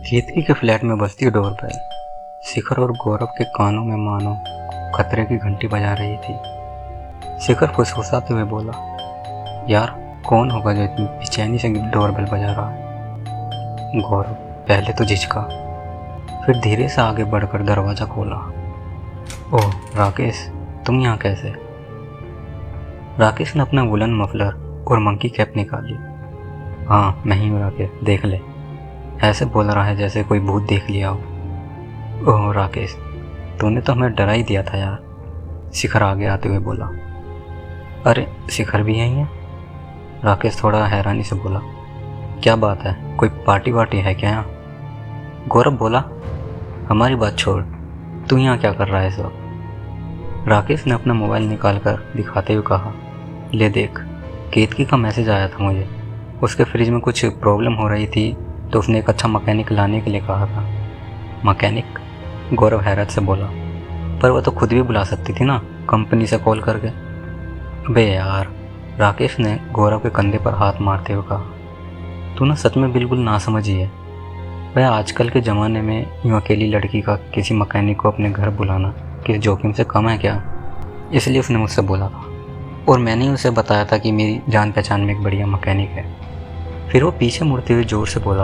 केतकी के फ्लैट में बजती डोरबेल शिखर और गौरव के कानों में मानो खतरे की घंटी बजा रही थी। शिखर फुसफुसाते हुए बोला, यार कौन होगा जो इतनी बेचैनी से डोरबेल बजा रहा है। गौरव पहले तो झिझका, फिर धीरे से आगे बढ़कर दरवाज़ा खोला। ओह राकेश, तुम यहाँ कैसे? राकेश ने अपना वुलन मफलर और मंकी कैप निकाली। हाँ मैं ही हूँ राकेश, देख ले। ऐसे बोल रहा है जैसे कोई भूत देख लिया हो। ओह राकेश, तूने तो हमें डरा ही दिया था यार, शिखर आगे आते हुए बोला। अरे शिखर भी यहीं है? राकेश थोड़ा हैरानी से बोला। क्या बात है, कोई पार्टी वार्टी है क्या यहाँ? गौरव बोला, हमारी बात छोड़, तू यहाँ क्या कर रहा है इस वक्त? राकेश ने अपना मोबाइल निकाल कर दिखाते हुए कहा, ले देख, केतकी का मैसेज आया था मुझे। उसके फ्रिज में कुछ प्रॉब्लम हो रही थी तो उसने एक अच्छा मैकेनिक लाने के लिए कहा था। मैकेनिक? गौरव हैरत से बोला, पर वो तो खुद भी बुला सकती थी ना, कंपनी से कॉल करके। अबे यार, राकेश ने गौरव के कंधे पर हाथ मारते हुए कहा, तू ना सच में बिल्कुल नासमझ ही है। वह आजकल के ज़माने में यूँ अकेली लड़की का किसी मैकेनिक को अपने घर बुलाना किस जोखिम से कम है क्या? इसलिए उसने मुझसे बोला था और मैंने उसे बताया था कि मेरी जान पहचान में एक बढ़िया मैकेनिक है। फिर वो पीछे मुड़ते हुए ज़ोर से बोला,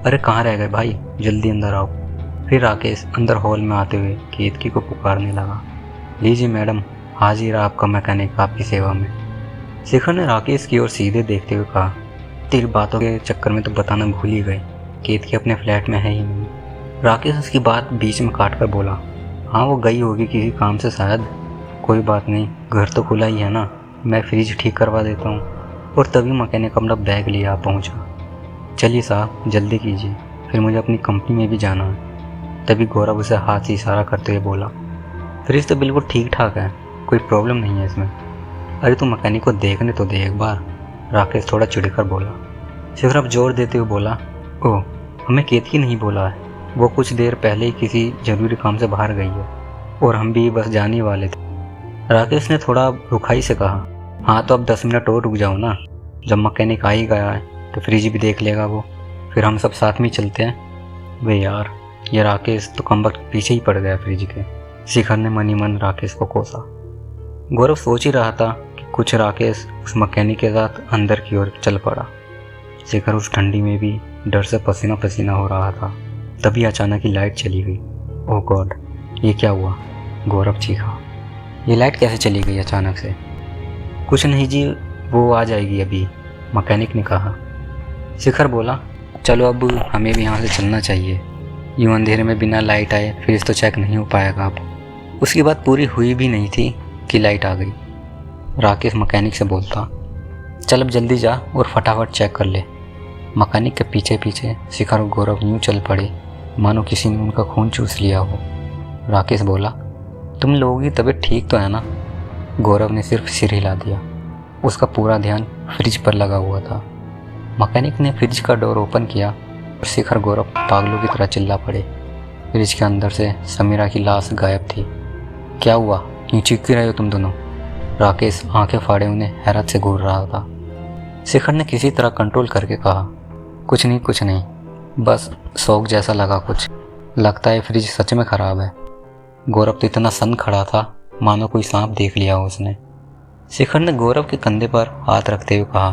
अरे कहाँ रह गए भाई, जल्दी अंदर आओ। फिर राकेश अंदर हॉल में आते हुए केतकी को पुकारने लगा, लीजिए मैडम, हाजिर आपका मैकेनिक आपकी सेवा में। शिखर ने राकेश की ओर सीधे देखते हुए कहा, तेरी बातों के चक्कर में तो बताना भूल ही गए, केतकी अपने फ्लैट में है ही नहीं। राकेश उसकी बात बीच में काट कर बोला, हाँ वो गई होगी किसी काम से शायद। कोई बात नहीं, घर तो खुला ही है ना, मैं फ्रिज ठीक करवा देता हूँ। और तभी मैकेनिक अपना बैग लिए आ पहुँचा। चलिए साहब जल्दी कीजिए, फिर मुझे अपनी कंपनी में भी जाना है। तभी गौरव उसे हाथ से इशारा करते हुए बोला, फ्रिज तो बिल्कुल ठीक ठाक है, कोई प्रॉब्लम नहीं है इसमें। अरे तू मैकेनिक को देखने तो दे एक बार, राकेश थोड़ा चिढ़कर बोला। शिखर अब जोर देते हुए बोला, ओह हमें केतकी नहीं बोला है, वो कुछ देर पहले ही किसी ज़रूरी काम से बाहर गई है और हम भी बस जाने वाले थे। राकेश ने थोड़ा रुखाई से कहा, हाँ तो अब 10 मिनट और रुक जाओ ना, जब मैकेनिक आ ही गया है तो फ्रिज भी देख लेगा वो, फिर हम सब साथ में चलते हैं। वे यार, ये राकेश तो कमबख्त पीछे ही पड़ गया फ्रिज के। शिखर ने मनी मन राकेश को कोसा। गौरव सोच ही रहा था कि कुछ राकेश उस मैकेनिक के साथ अंदर की ओर चल पड़ा। शिखर उस ठंडी में भी डर से पसीना पसीना हो रहा था। तभी अचानक ही लाइट चली गई। ओह गॉड, ये क्या हुआ? गौरव चीखा, ये लाइट कैसे चली गई अचानक से? कुछ नहीं जी, वो आ जाएगी अभी, मैकेनिक ने कहा। शिखर बोला, चलो अब हमें भी यहाँ से चलना चाहिए, यूँ अंधेरे में बिना लाइट आए फ्रिज तो चेक नहीं हो पाएगा अब। उसकी बात पूरी हुई भी नहीं थी कि लाइट आ गई। राकेश मैकेनिक से बोलता, चल अब जल्दी जा और फटाफट चेक कर ले। मैकेनिक के पीछे पीछे शिखर और गौरव यूँ चल पड़े मानो किसी ने उनका खून चूस लिया हो। राकेश बोला, तुम लोगों की तबीयत ठीक तो है ना? गौरव ने सिर्फ सिर हिला दिया। उसका पूरा ध्यान फ्रिज पर लगा हुआ था। मैकेनिक ने फ्रिज का डोर ओपन किया और शिखर गौरव पागलों की तरह चिल्ला पड़े। फ्रिज के अंदर से समीरा की लाश गायब थी। क्या हुआ, क्यों चीख रहे हो तुम दोनों? राकेश आंखें फाड़े उन्हें हैरत से घूर रहा था। शिखर ने किसी तरह कंट्रोल करके कहा, कुछ नहीं, बस शौक जैसा लगा कुछ, लगता है फ्रिज सच में ख़राब है। गौरव तो इतना सन खड़ा था मानो कोई सांप देख लिया हो उसने। शिखर ने गौरव के कंधे पर हाथ रखते हुए कहा,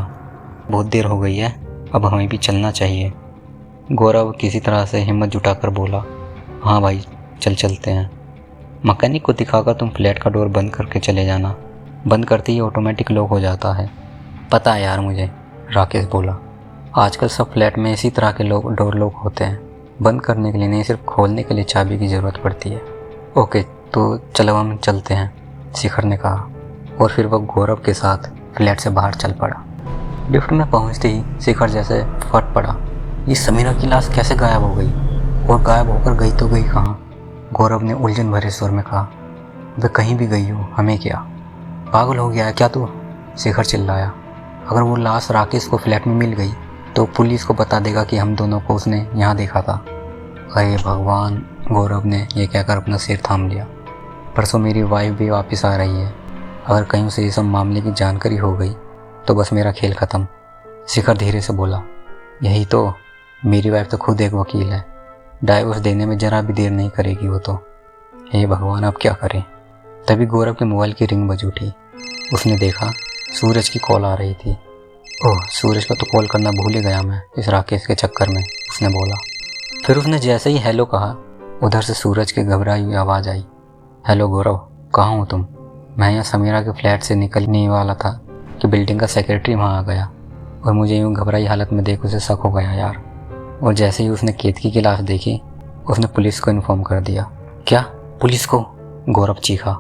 बहुत देर हो गई है, अब हमें भी चलना चाहिए। गौरव किसी तरह से हिम्मत जुटाकर बोला, हाँ भाई चलते हैं। मैकेनिक को दिखाकर तुम फ्लैट का डोर बंद करके चले जाना, बंद करते ही ऑटोमेटिक लॉक हो जाता है। पता है यार मुझे, राकेश बोला, आजकल सब फ्लैट में इसी तरह के डोर लॉक होते हैं, बंद करने के लिए नहीं, सिर्फ खोलने के लिए चाबी की ज़रूरत पड़ती है। ओके तो चलो हम चलते हैं, शिखर ने कहा और फिर वह गौरव के साथ फ्लैट से बाहर चल पड़ा। लिफ्ट में पहुंचते ही शिखर जैसे फट पड़ा, ये समीरा की लाश कैसे गायब हो गई, और गायब होकर गई तो गई कहाँ? गौरव ने उलझन भरे स्वर में कहा, वह कहीं भी गई हो, हमें क्या? पागल हो गया है क्या तू? शिखर चिल्लाया, अगर वो लाश राकेश को फ्लैट में मिल गई तो पुलिस को बता देगा कि हम दोनों को उसने यहाँ देखा था। अरे भगवान, गौरव ने यह कहकर अपना सिर थाम लिया। परसों मेरी वाइफ भी वापस आ रही है, अगर कहीं उसे इस मामले की जानकारी हो गई तो बस मेरा खेल ख़त्म। शिखर धीरे से बोला, यही तो, मेरी वाइफ तो खुद एक वकील है, डाइवोर्स देने में जरा भी देर नहीं करेगी वो तो। हे भगवान, अब क्या करें। तभी गौरव के मोबाइल की रिंग बज उठी। उसने देखा सूरज की कॉल आ रही थी। ओह, सूरज को तो कॉल करना भूल ही गया मैं इस राकेश के चक्कर में, उसने बोला। फिर उसने जैसे ही हेलो कहा, उधर से सूरज की घबराई हुई आवाज़ आई। हेलो गौरव, कहाँ हो तुम? मैं यहाँ समीरा के फ्लैट से निकलने वाला था कि बिल्डिंग का सेक्रेटरी वहाँ आ गया और मुझे यूँ घबराई हालत में देख उसे शक हो गया यार। और जैसे ही उसने केतकी की लाश देखी, उसने पुलिस को इन्फॉर्म कर दिया। क्या? पुलिस को? गौरव चीखा।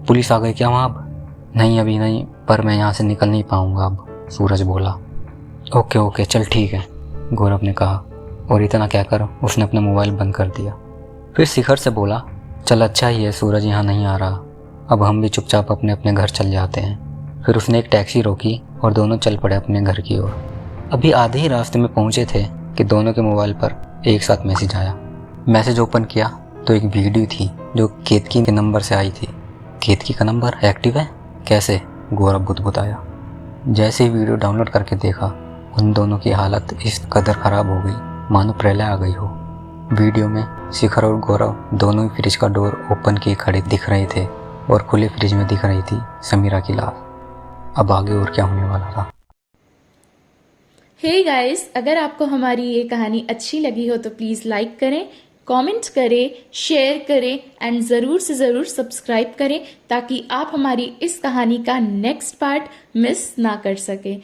पुलिस आ गई क्या वहाँ अब? नहीं, अभी नहीं, पर मैं यहाँ से निकल नहीं पाऊँगा अब, सूरज बोला। ओके ओके, चल ठीक है, गौरव ने कहा, और इतना कहकर उसने अपना मोबाइल बंद कर दिया। फिर शिखर से बोला, चल अच्छा ही है सूरज यहाँ नहीं आ रहा, अब हम भी चुपचाप अपने अपने घर चल जाते हैं। फिर उसने एक टैक्सी रोकी और दोनों चल पड़े अपने घर की ओर। अभी आधे ही रास्ते में पहुँचे थे कि दोनों के मोबाइल पर एक साथ मैसेज आया। मैसेज ओपन किया तो एक वीडियो थी जो केतकी के नंबर से आई थी। केतकी का नंबर एक्टिव है? कैसे? गौरव बुदबुदाया। जैसे ही वीडियो डाउनलोड करके देखा, उन दोनों की हालत इस कदर ख़राब हो गई मानो प्रलय आ गई हो। वीडियो में शिखर और गौरव दोनों ही फ्रिज का डोर ओपन किए खड़े दिख रहे थे और खुले फ्रिज में दिख रही थी समीरा की लाश। अब आगे और क्या होने वाला था? हे गाइस, अगर आपको हमारी ये कहानी अच्छी लगी हो तो प्लीज़ लाइक करें, कमेंट करें, शेयर करें एंड ज़रूर से ज़रूर सब्सक्राइब करें ताकि आप हमारी इस कहानी का नेक्स्ट पार्ट मिस ना कर सकें।